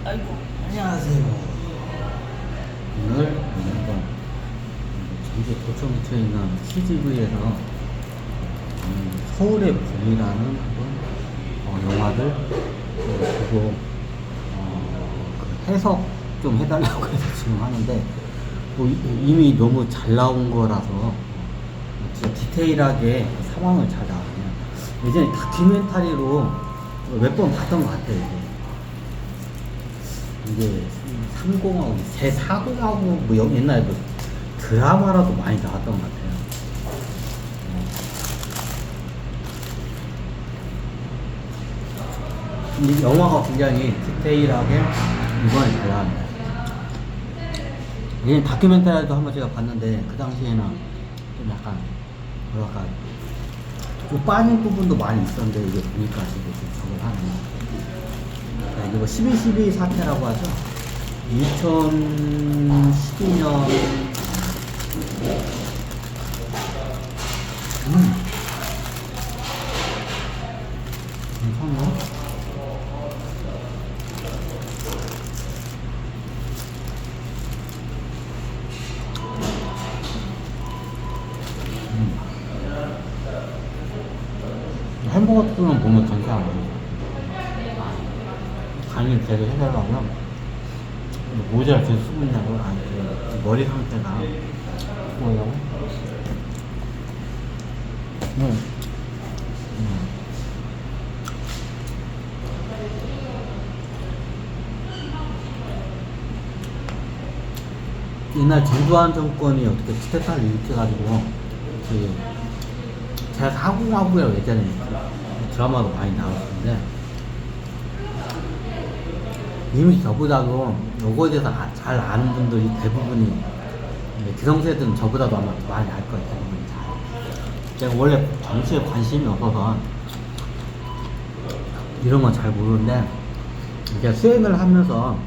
아이고, 안녕하세요. 오늘 한번 전주 도청구에 있는 CGV에서 서울의 봄이라는 한번 영화를 보고 그 해석 좀 해달라고 해서 지금 하는데 뭐 이미 너무 잘 나온 거라서 진짜 디테일하게 상황을 잘 나와요. 예전에 다큐멘터리로 몇 번 봤던 것 같아요. 이게 30하고 제 40하고 뭐 옛날에 뭐 드라마라도 많이 나왔던 것 같아요. 이 영화가 굉장히 디테일하게 이번에 잘 나왔네요. 이게 다큐멘터리도 한번 제가 봤는데 그 당시에는 좀 약간 뭐랄까 좀 빠진 부분도 많이 있었는데 이게 보니까 지금 저걸 하네요. 이거 12.12 사태라고 하죠. 2012년 괜찮네. 햄버거 뜯으면 보면 괜찮아요. 간을 제대로 해달라면 모자를 계속 쓰고 있냐고. 아니 머리 상태가 뭐냐고. 옛날 전두환 정권이 어떻게 쿠데타를 일으켜가지고 그 제가 사고하고요 예전에 드라마도 많이 나왔는데 이미 저보다도 요거에 대해서 잘 아는 분들이 대부분이 기성세대는 저보다도 아마 많이 알 거예요. 대부분이 잘. 제가 원래 정치에 관심이 없어서 이런 건 잘 모르는데 이제 수행을 하면서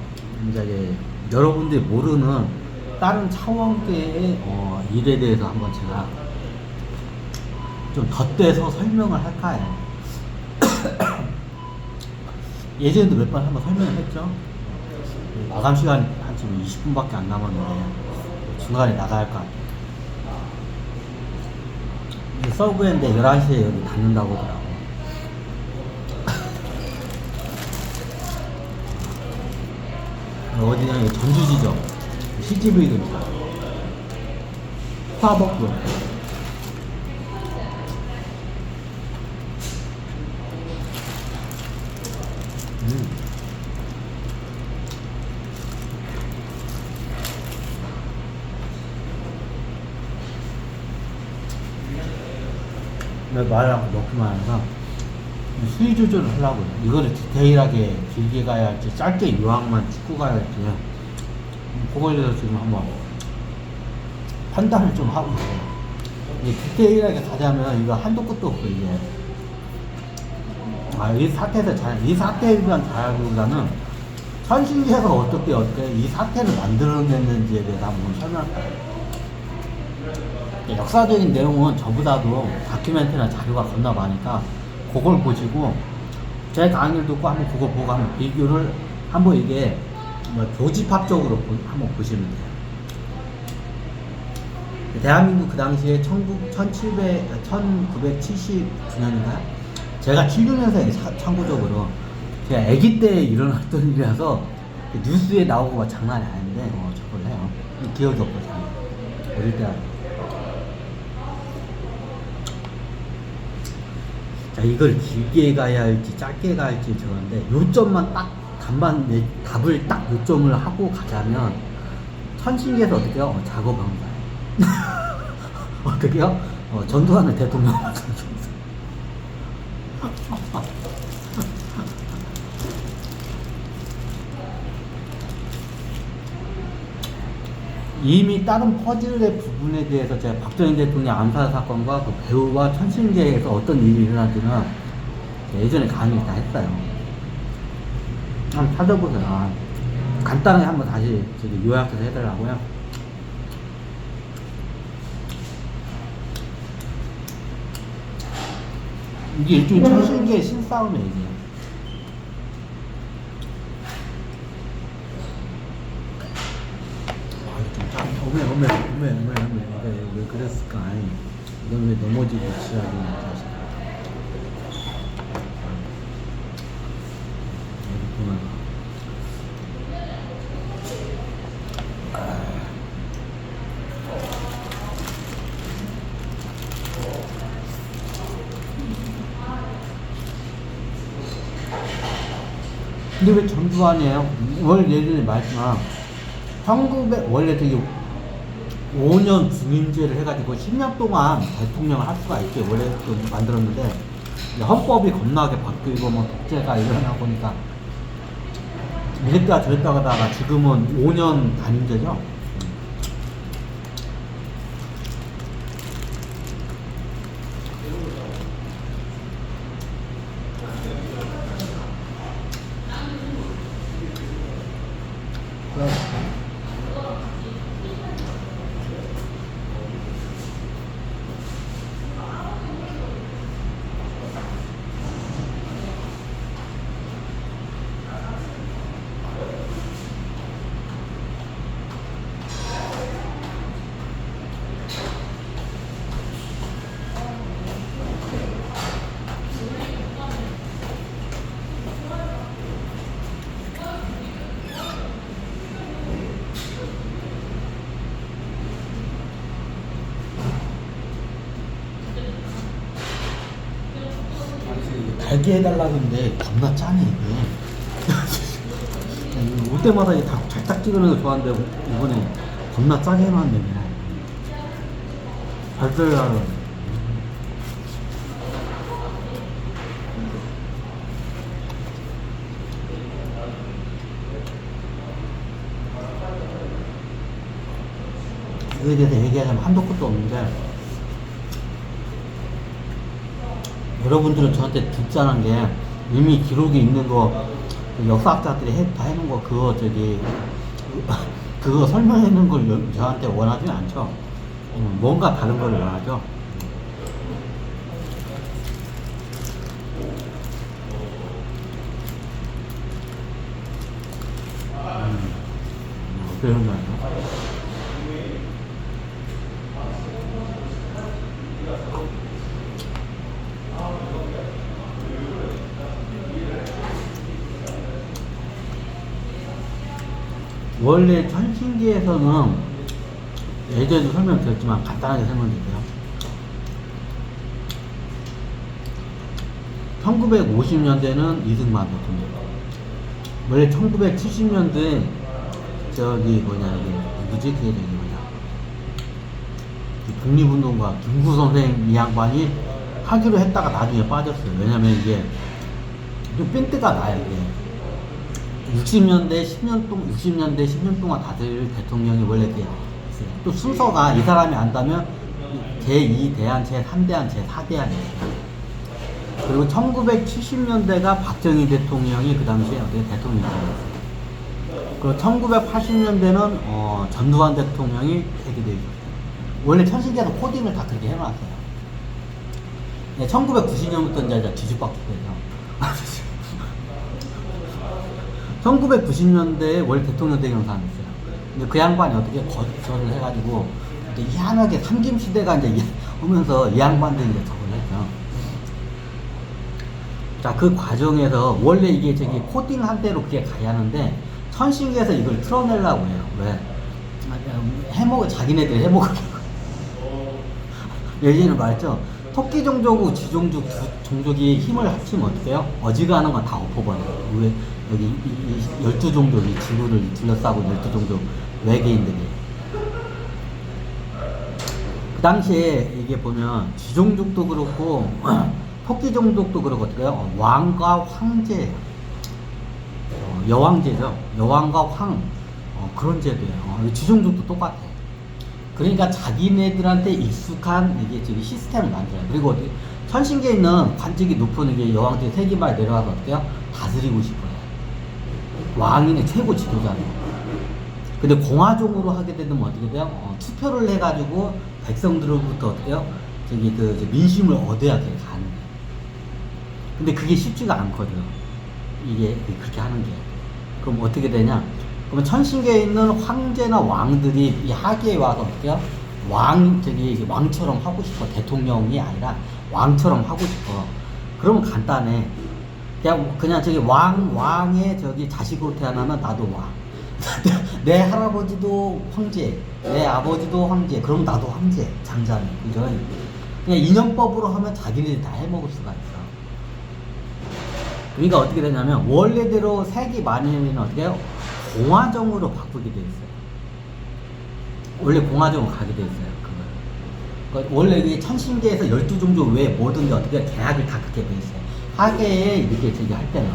이제 여러분들이 모르는 다른 차원계의 일에 대해서 한번 제가 좀 덧대서 설명을 할까 해요. 예전에도 몇 번 한번 설명을 했죠. 마감 시간이 한 지금 20분밖에 안 남았는데 중간에 나가야 할 것 같아요. 서브인데 11시에 여기 닫는다고 하더라고. 어디냐, 전주지점 CGV 근처 스타벅스. 말하고 먹기만 해서 수위 조절을 하려고요. 이거를 디테일하게 길게 가야 할지 짧게 요약만 찍고 가야 할지 그거에 대해서 지금 한번 판단을 좀 하고 있어요. 이게 디테일하게 가자면 이거 한도 끝도 없고 이게 이 사태에서 이 사태에 대한 자료보다는 천신계가 어떻게 이 사태를 만들어냈는지에 대해서 한번 설명할 거예요. 역사적인 내용은 저보다도 다큐멘터리나 자료가 겁나 많으니까 그걸 보시고 제 강의를 듣고 한번 그거 보고 한번 비교를 한번 이게 뭐 교집합적으로 한번 보시면 돼요. 대한민국 그 당시에 1979년인가요? 제가 76년생에 참고적으로 제가 아기 때 일어났던 일이라서 뉴스에 나오고 막 장난이 아닌데 저걸 해요. 기억이 없고 잘 어릴 때. 자, 이걸 길게 가야 할지 짧게 가야 할지 저건데 요점만 딱 답을 딱 요점을 하고 가자면 천신계에서 어떻게요? 작업한 거예요. 어떻게요? 전두환을 대통령 이미 다른 퍼즐의 부분에 대해서 제가 박정희 대통령 암살 사건과 그 배우와 천신계에서 어떤 일이 일어난지는 예전에 강의 다 했어요. 한번 찾아보세요. 간단하게 한번 다시 요약해서 해달라고요. 이게 일종의 천신계의 신싸움이에요, 이게. 왜 그랬을까? 아니, 이건 왜 넘어지고 지랄이냐, 자식. 여기 보면. 근데 왜 전두환이에요? 원래 예전에 말했지만 1900 원래 되게 5년 중임제를 해가지고 10년 동안 대통령을 할 수가 있게 원래 좀 만들었는데 헌법이 겁나게 바뀌고 뭐 독재가 일어나 보니까 이랬다 저랬다 하다가 지금은 5년 단임제죠. 달게 해달라고 했는데 겁나 짜네 이게. 올 때마다 다 찰딱 찍으는 거 좋아하는데 이번에 겁나 짜게 해놨네 그냥. 달달하고. 이거에 대해서 얘기하자면 한도 끝도 없는데 여러분들은 저한테 듣자는 게 이미 기록이 있는 거 역사학자들이 다 해놓은 거 그거 그거 설명해 놓은 걸 저한테 원하지는 않죠. 뭔가 다른 걸 원하죠. 그런 거 아니에요? 원래 천신기에서는 예전에도 설명드렸지만 간단하게 설명드릴게요. 1950년대는 이승만 대통령. 원래 1970년대 저기 뭐지 그게 저기 독립운동가 김구 선생 이 양반이 하기로 했다가 나중에 빠졌어요. 왜냐면 이게 좀 핀트가 나요 이게. 60년대 10년 동안 다들 대통령이 원래 이렇게 있어요. 또 순서가 이 사람이 안다면 제2대안, 제3대안, 제4대안이 있어요. 그리고 1970년대가 박정희 대통령이 그 당시에 어떻게 대통령이었어요. 그리고 1980년대는 전두환 대통령이 되게 있었어요. 원래 천신기에서 코딩을 다 그렇게 해놨어요. 1990년부터 이제 뒤집박죽해서 1990년대에 원래 대통령 되는 사람이 있어요. 근데 그 양반이 어떻게 거절을 해가지고 희한하게 삼김시대가 이제 오면서 이 양반들이 이제 저걸 했죠. 자, 그 과정에서 원래 이게 저기 코딩한 대로 그게 가야 하는데 천신기에서 이걸 틀어내려고 해요. 왜? 자기네들 해먹으려고. 예전에 말했죠. 토끼 종족하고 쥐종족 두 종족이 힘을 합치면 어떻게 해요? 어지간한 건 다 엎어버려요. 왜? 여기 12종족이 지구를 둘러싸고 12종족 외계인들이. 그 당시에 이게 보면 쥐종족도 그렇고 토끼 종족도 그렇고 어떻게 해요? 왕과 황제, 여왕제죠. 여왕과 황, 그런 제도예요. 쥐종족도 똑같아요. 그러니까 자기네들한테 익숙한 이게 저기 시스템을 만들어요. 그리고 어떻게 천신계에 있는 관직이 높은 게 여왕제 세기말 내려가서 어떻게 해요? 다스리고 싶어요. 왕인의 최고 지도자예요. 근데 공화종으로 하게 되면 어떻게 돼요? 투표를 해가지고 백성들로부터 어떻게 해요? 저기 민심을 얻어야 돼 가는 거예요. 근데 그게 쉽지가 않거든요. 이게 그렇게 하는 게. 그럼 어떻게 되냐? 그러면 천신계에 있는 황제나 왕들이 이 하계에 와서 어떻게요? 왕처럼 하고 싶어. 대통령이 아니라 왕처럼 하고 싶어. 그러면 간단해. 그냥 저기 왕의 저기 자식으로 태어나면 나도 왕. 내 할아버지도 황제, 내 아버지도 황제, 그럼 나도 황제, 장자네. 그죠? 그냥 인연법으로 하면 자기네들이 다 해먹을 수가 있어. 그러니까 어떻게 되냐면, 원래대로 세기 말에는 어떻게 해요? 공화정으로 바꾸게 돼 있어요. 원래 공화정으로 가게 돼 있어요. 그러니까 원래 이 천신계에서 12종족 외에 뭐든지 어떻게 계약을 다 그렇게 돼 있어요. 하계에 이렇게 저기 할 때는.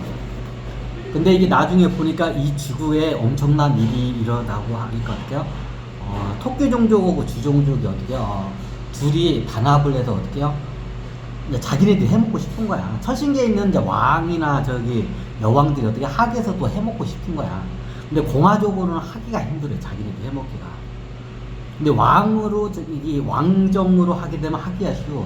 근데 이게 나중에 보니까 이 지구에 엄청난 일이 일어나고 하니까 어떻게요? 토끼 종족하고 주 종족이 어떻게요? 둘이 단합을 해서 어떻게요? 이제 자기네들이 해먹고 싶은 거야. 천신계에 있는 이제 왕이나 저기 여왕들이 어떻게 하계에서 또 해먹고 싶은 거야. 근데 공화적으로는 하기가 힘들어요. 자기네들 해먹기가. 근데 왕으로 이 왕정으로 하게 되면 하기가 쉬워.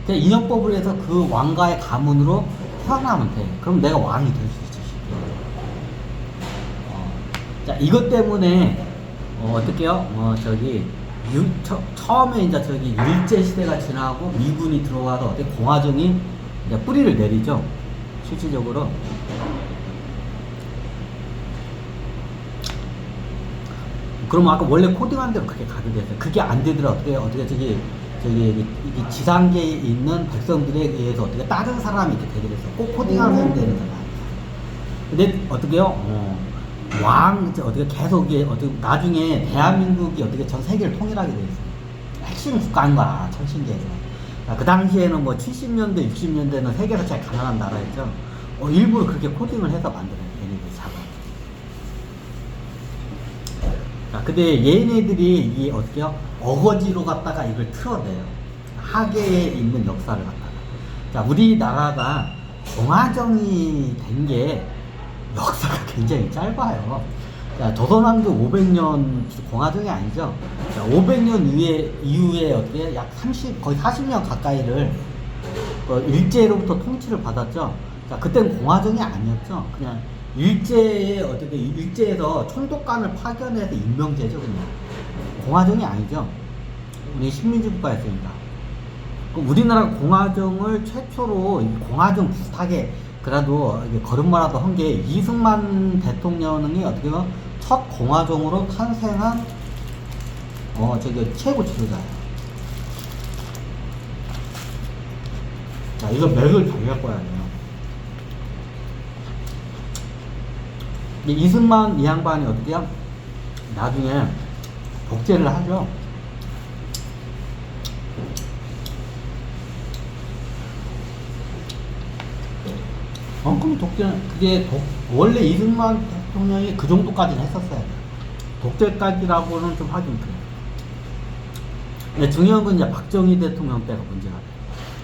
그냥 인연법을 해서 그 왕가의 가문으로 태어나면 돼. 그럼 내가 왕이 될 수 있지. 자, 이것 때문에 어떻게요? 처음에 이제 저기 일제 시대가 지나고 미군이 들어와서 어떻게 공화정이 이제 뿌리를 내리죠. 실질적으로. 그러면 아까 원래 코딩한 대로 그렇게 가게 됐어요. 그게 안 되더라. 어떻게 저기 지상계에 있는 백성들에 의해서 어떻게 다른 사람이 이렇게 되게 됐어요. 꼭 코딩하는 사람이 되는 거야. 근데 어떻게요? 어떻게 계속 어떻게 나중에 대한민국이 어떻게 전 세계를 통일하게 돼 있어요. 핵심 국가인 거야, 천신계에서. 그 당시에는 뭐 70년대, 60년대는 세계에서 제일 가난한 나라였죠. 일부러 그렇게 코딩을 해서 만들어요. 얘네들 작아. 근데 얘네들이 이게 어떻게요? 어거지로 갖다가 이걸 틀어내요. 하계에 있는 역사를 갖다가. 자, 우리나라가 공화정이 된 게 역사가 굉장히 짧아요. 자, 조선왕조 500년 공화정이 아니죠. 자, 500년 이후에 어떻게 약 30, 거의 40년 가까이를 일제로부터 통치를 받았죠. 자, 그때는 공화정이 아니었죠. 그냥 일제에서 총독관을 파견해서 임명제죠, 그냥. 공화정이 아니죠. 우리 식민지국가였으니까. 우리나라 공화정을 최초로 공화정 비슷하게 그래도 걸음마라도 한 게 이승만 대통령이 어떻게 보면 첫 공화정으로 탄생한 최고 지도자예요. 자, 이거 맥을 잘 갖고 와야 돼요. 이승만 이 양반이 어떻게요? 나중에 독재를 하죠. 그럼 독재는, 원래 이승만 대통령이 그 정도까지는 했었어요. 독재까지라고는 좀 하긴 그래요. 근데 중요한 건 이제 박정희 대통령 때가 문제가 돼요.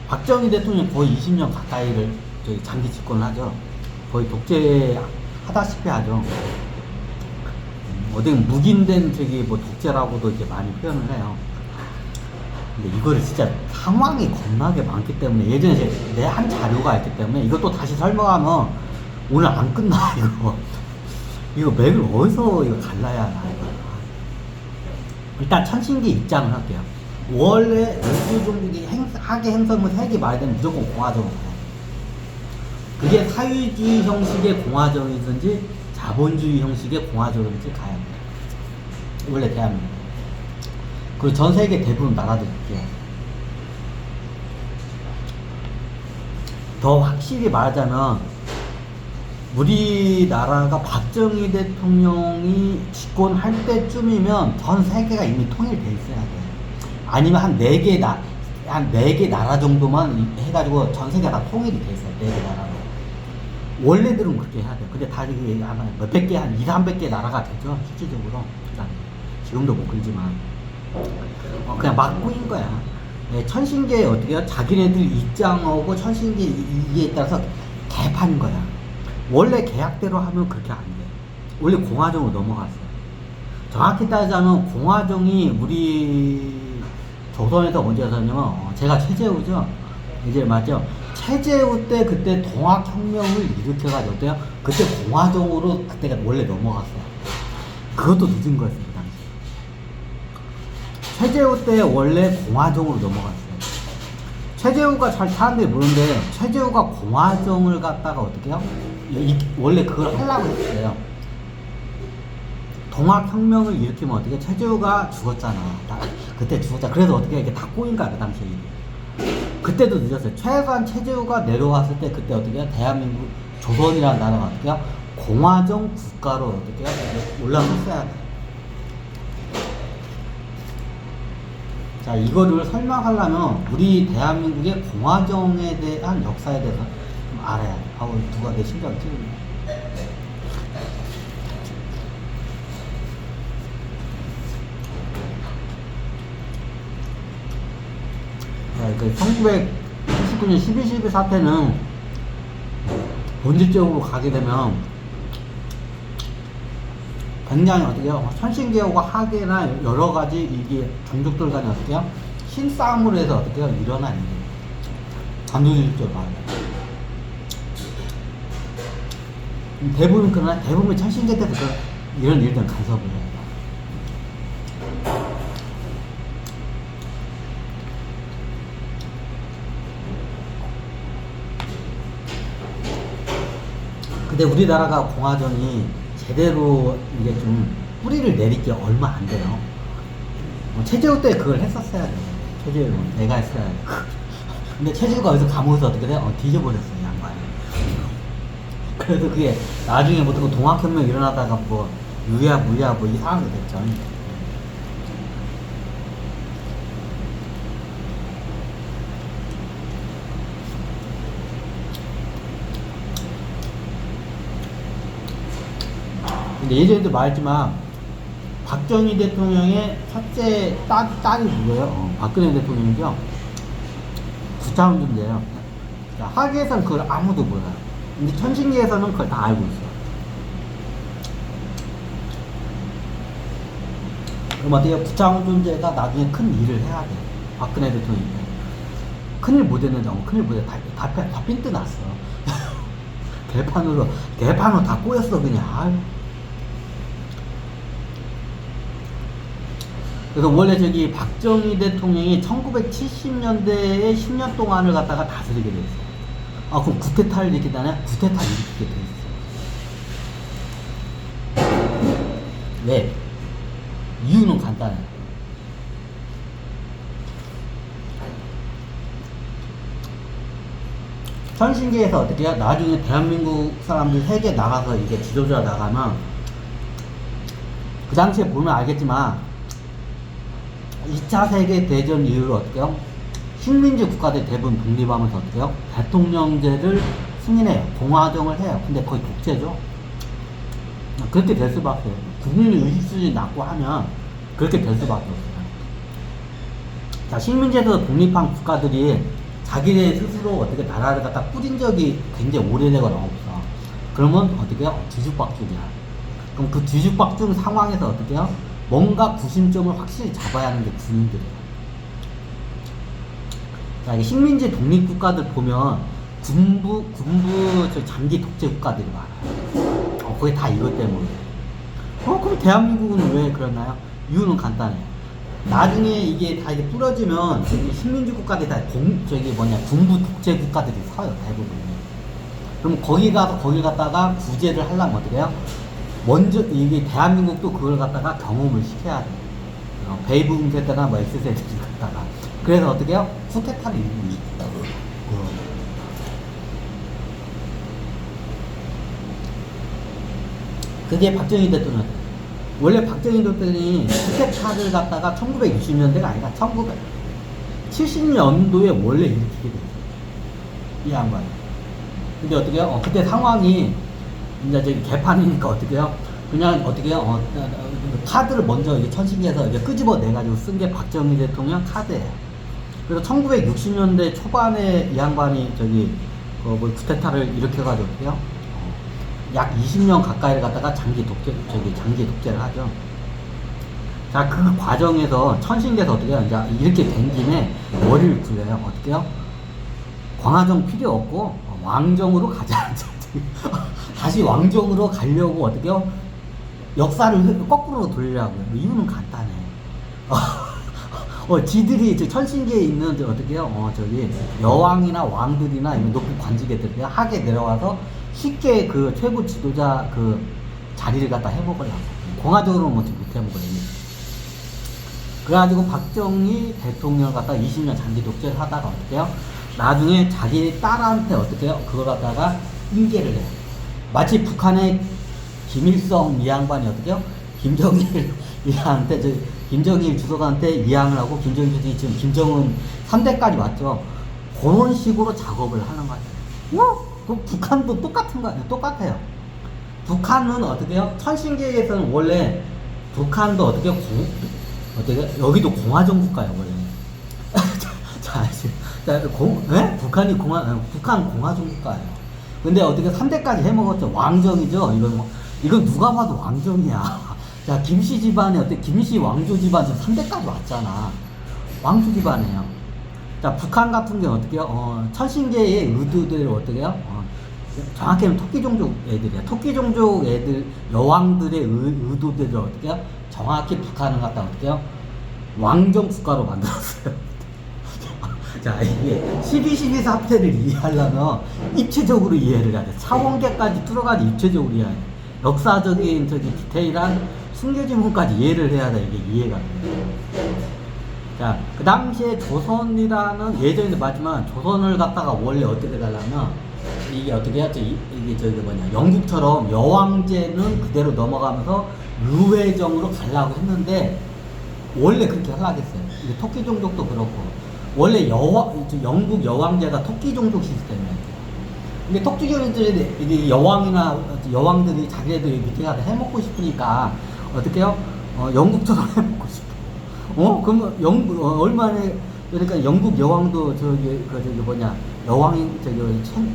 박정희 대통령이 거의 20년 가까이를 장기 집권을 하죠. 거의 독재하다시피 하죠. 어디 묵인된 독재라고도 이제 많이 표현을 해요. 근데 이거를 진짜 상황이 겁나게 많기 때문에 예전에 내 한 자료가 있기 때문에 이것도 다시 설명하면 오늘 안 끝나. 이거 맥을 어디서 갈라야 하나. 일단 천신계 입장을 할게요. 원래 열두종족이 하계 행성을 세계 말이 되면 무조건 공화정으로 가요. 그게 사회주의 형식의 공화정이든지 자본주의 형식의 공화정이든지 가야 돼요. 원래 대한민국. 그리고 전 세계 대부분 나라들 있게요. 더 확실히 말하자면 우리나라가 박정희 대통령이 집권할 때쯤이면 전 세계가 이미 통일돼 있어야 돼요. 아니면 한 4개 나라 정도만 해가지고 전 세계가 다 통일이 돼 있어요. 4개 나라로. 원래들은 그렇게 해야 돼요. 근데 다 이게 아마 몇백 개, 한 2, 300개 나라가 되죠. 실질적으로. 지금도 못 끌지만. 그냥 막 꼬인 거야. 천신계에 어떻게 자기네들 입장하고 천신계 이에 따라서 개판인 거야. 원래 계약대로 하면 그렇게 안 돼. 원래 공화정으로 넘어갔어요. 정확히 따지자면 공화정이 우리 조선에서 언제 왔었냐면 제가 최재우죠. 이제 맞죠. 최재우 때 그때 동학혁명을 일으켜가지고 어때요? 그때 공화정으로 그때가 원래 넘어갔어요. 그것도 늦은 거였습니다. 당시. 최재우 때 원래 공화정으로 넘어갔어요. 최재우가 잘 사람들이 모르는데 최재우가 공화정을 갖다가 어떻게 해요? 원래 그걸 하려고 했어요. 동학혁명을 일으키면 어떻게 최재우가 죽었잖아. 그때 죽었잖아. 그래서 어떻게 이게 다 꼬인 거야 그 당시에. 그때도 늦었어요. 최소한 최재우가 내려왔을 때 그때 어떻게 해요? 대한민국 조선이라는 나라가 어떻게 해요? 공화정 국가로 어떻게 해요? 올라섰어야 돼. 자, 이거를 설명하려면 우리 대한민국의 공화정에 대한 역사에 대해서 좀 알아야 돼. 아우, 누가 내 심장을 찌르네. 그 1979년 12.12 사태는 본질적으로 가게 되면 굉장히 어떻게 해요? 선신개혁과 학예나 여러 가지 이게 종족들 간에 어떻게 해요? 힘싸움으로 해서 어떻게 해요? 일어난 일이에요. 단도직입적으로 말해요. 대부분 그러나 대부분 천신계 때부터 이런 일들은 간섭을 해요. 근데 우리나라가 공화정이 제대로 이게 좀 뿌리를 내릴 게 얼마 안 돼요. 최재우 때 그걸 했었어야 돼요. 최재우 내가 했어야 돼요. 근데 최재우가 어디서 감옥에서 어떻게 돼요? 뒤져버렸어요, 양반이. 그래서 그게 나중에 뭐 동학혁명 일어나다가 뭐 유야 무야 뭐 이상하게 됐죠. 근데 예전에도 말했지만 박정희 대통령의 첫째 딸이 누구예요? 박근혜 대통령이죠. 구차운전자예요. 학계에서는 그걸 아무도 몰라요. 근데 천신계에서는 그걸 다 알고 있어요. 그럼 어떻게 구차운전자가 나중에 큰 일을 해야 돼. 박근혜 대통령이 큰일 못했는데 큰일 못해 다 핀트 났어. 개판으로 다 꼬였어 그냥. 아유. 그래서 원래 저기 박정희 대통령이 1970년대에 10년 동안을 갖다가 다스리게 돼 있어요. 그럼 구테타를 일으키다냐? 구테타 일으키게 돼 있어요. 왜? 이유는 간단해요. 천신계에서 어떻게 해요? 나중에 대한민국 사람들 세계 나가서 이게 지도자 나가면 그 당시에 보면 알겠지만 2차 세계대전 이후로 어떻게 해요? 식민지 국가들 대부분 독립하면서 어떻게 해요? 대통령제를 승인해요. 공화정을 해요. 근데 거의 독재죠. 그렇게 될 수밖에. 국민 의식 수준이 낮고 하면 그렇게 될 수밖에 없어요. 자, 식민지에서 독립한 국가들이 자기네 스스로 어떻게 나라를 갖다 꾸린 적이 굉장히 오래되거나 없어. 그러면 어떻게 해요? 뒤죽박죽이야. 그럼 그 뒤죽박죽 상황에서 어떻게 해요? 뭔가 구심점을 확실히 잡아야 하는 게 군인들이에요. 자, 이게 식민지 독립국가들 보면 군부 장기 독재 국가들이 많아요. 그게 다 이것 때문에. 그럼 대한민국은 왜 그러나요? 이유는 간단해요. 나중에 이게 다 이제 뿌려지면 식민지 국가들이 다 군부 독재 국가들이 서요, 대부분. 그럼 거기 갔다가 구제를 하려면 어떻게 해요? 먼저 이게 대한민국도 그걸 갖다가 경험을 시켜야 돼. 베이브 붐 세대나 뭐 X세대를 갖다가. 그래서 어떻게 해요? 쿠데타를 일으키고 싶다고. 그게 박정희 대통령. 원래 박정희 대통령이 쿠데타를 갖다가 1960년대가 아니라 1970년도에 원래 일으키게 됐어요. 이 양반. 근데 어떻게 해요? 그때 상황이 이제 저기 개판이니까 어떻게 해요? 그냥 어떻게 해요? 카드를 먼저 이게 천신계에서 이제 끄집어내가지고 쓴 게 박정희 대통령 카드예요. 그래서 1960년대 초반에 이 양반이 저기 쿠데타를 일으켜가지고 어떻게 해요? 약 20년 가까이를 갖다가 장기 독재를 하죠. 자, 그 과정에서 천신계에서 어떻게 해요? 이제 이렇게 된 김에 머리를 굴려요. 어떻게 해요? 광화정 필요 없고 왕정으로 가자. 다시 왕정으로 가려고 어떻게 해요? 역사를 거꾸로 돌리라고요. 이유는 간단해. 지들이 천신계에 있는 어떻게요? 저기 여왕이나 왕들이나 이런 높은 관직애들 하게 내려와서 쉽게 그 최고 지도자 그 자리를 갖다 해먹으려고. 공화적으로는 못 해먹으려고. 그래가지고 박정희 대통령 갖다 20년 장기 독재를 하다가 어떻게요? 나중에 자기 딸한테 어떻게요? 그걸 갖다가 인계를 해요. 마치 북한의 김일성 이 양반이 어떻게요? 김정일 이한테 김정일 주석한테 이양을 하고 김정일 주석이 지금 김정은 3대까지 왔죠. 그런 식으로 작업을 하는 거예요. 북한도 똑같은 거예요. 똑같아요. 북한은 어떻게요? 천신계에서는 원래 북한도 어떻게 여기도 공화정 국가예요 원래. 북한 공화정 국가예요. 근데 어떻게 3대까지 해먹었죠. 왕정이죠. 이건 누가 봐도 왕정이야. 자, 김씨 집안에 김씨 왕조 집안 지금 3대까지 왔잖아. 왕조 집안이에요. 자, 북한 같은 경우는 어떻게요? 천신계의 의도대로 어떻게요? 정확히는 토끼종족 애들이야. 토끼종족 애들, 여왕들의 의도대로 어떻게요? 정확히 북한은 갖다 어떻게요? 왕정 국가로 만들었어요. 자, 이게 12.12 사태를 이해하려면 입체적으로 이해를 해야 돼. 차원계까지 뚫어가지 입체적으로 이해해야 돼. 역사적인 디테일한 숨겨진 부분까지 이해를 해야 돼. 이게 이해가 돼. 자, 그 당시에 조선이라는 예전에도 봤지만 조선을 갖다가 원래 어떻게 가려면 이게 어떻게 했죠? 이게 영국처럼 여왕제는 그대로 넘어가면서 의회정으로 가려고 했는데 원래 그렇게 하려고 했어요. 이게 토끼종족도 그렇고 원래 영국 여왕제가 토끼종족 시스템이에요. 근데 토끼종족들이 이게 여왕들이 자기네들 밑에 가서 해먹고 싶으니까 어떻게 해요? 영국처럼 해먹고 싶어. 그럼 얼마나 그러니까 영국 여왕도 여왕이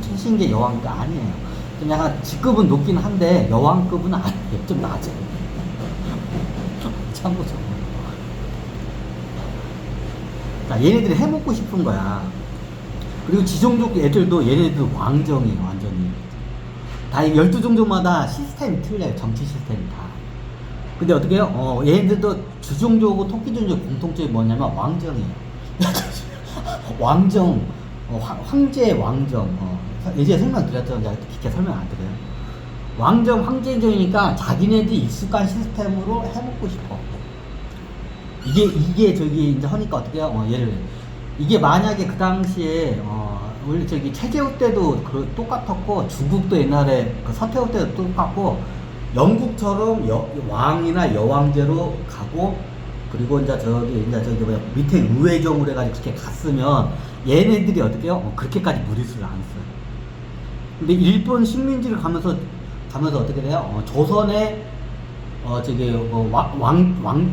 천신계 여왕도 아니에요. 좀 약간 직급은 높긴 한데 여왕급은 아니에요. 좀 낮아요. 참고죠. 자, 얘네들이 해먹고 싶은 거야. 그리고 지종족 애들도 얘네들 왕정이에요, 완전히. 다 12종족마다 시스템이 틀려요, 정치 시스템이 다. 근데 어떻게 해요? 얘네들도 주종족하고 토끼종족 공통점이 뭐냐면 왕정이에요. 왕정, 황제 왕정. 예전에 설명드렸죠. 제가 깊게 설명 안 드려요. 왕정, 황제정이니까 자기네들이 익숙한 시스템으로 해먹고 싶어. 이게 이제 하니까 어떻게 해요? 이게 만약에 그 당시에, 원래 최재우 때도 똑같았고, 중국도 옛날에 서태후 때도 똑같고, 영국처럼 왕이나 여왕제로 가고, 그리고 이제 밑에 의회정으로 해가지고 그렇게 갔으면, 얘네들이 어떻게 해요? 그렇게까지 무리수를 안 써요. 근데 일본 식민지를 가면서 어떻게 돼요? 조선의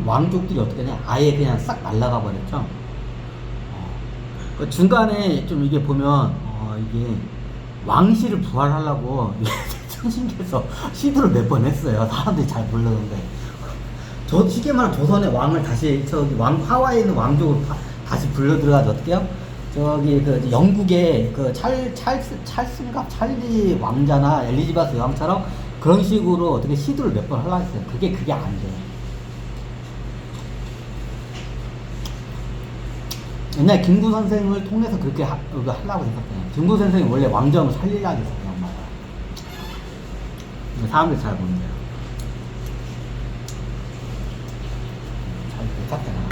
왕족들이 어떻게 되냐? 아예 그냥 싹 날아가 버렸죠. 그 중간에 좀 이게 보면, 이게 왕실을 부활하려고 천신께서 시도를 몇 번 했어요. 사람들이 잘 모르는데. 쉽게 말하면 조선의 왕을 다시, 하와이에 있는 왕족을 다시 불러 들어가서 어떻게 해요? 영국의 찰리 왕자나 엘리자베스 여왕처럼 그런 식으로 어떻게 시도를 몇 번 하려고 했어요. 그게 안 돼요. 옛날 김구 선생을 통해서 그렇게 하려고 했었어요. 김구 선생이 원래 왕정을 살리려고 했었어요, 엄마가. 사람들이 잘 모른대요. 잘 못했잖아.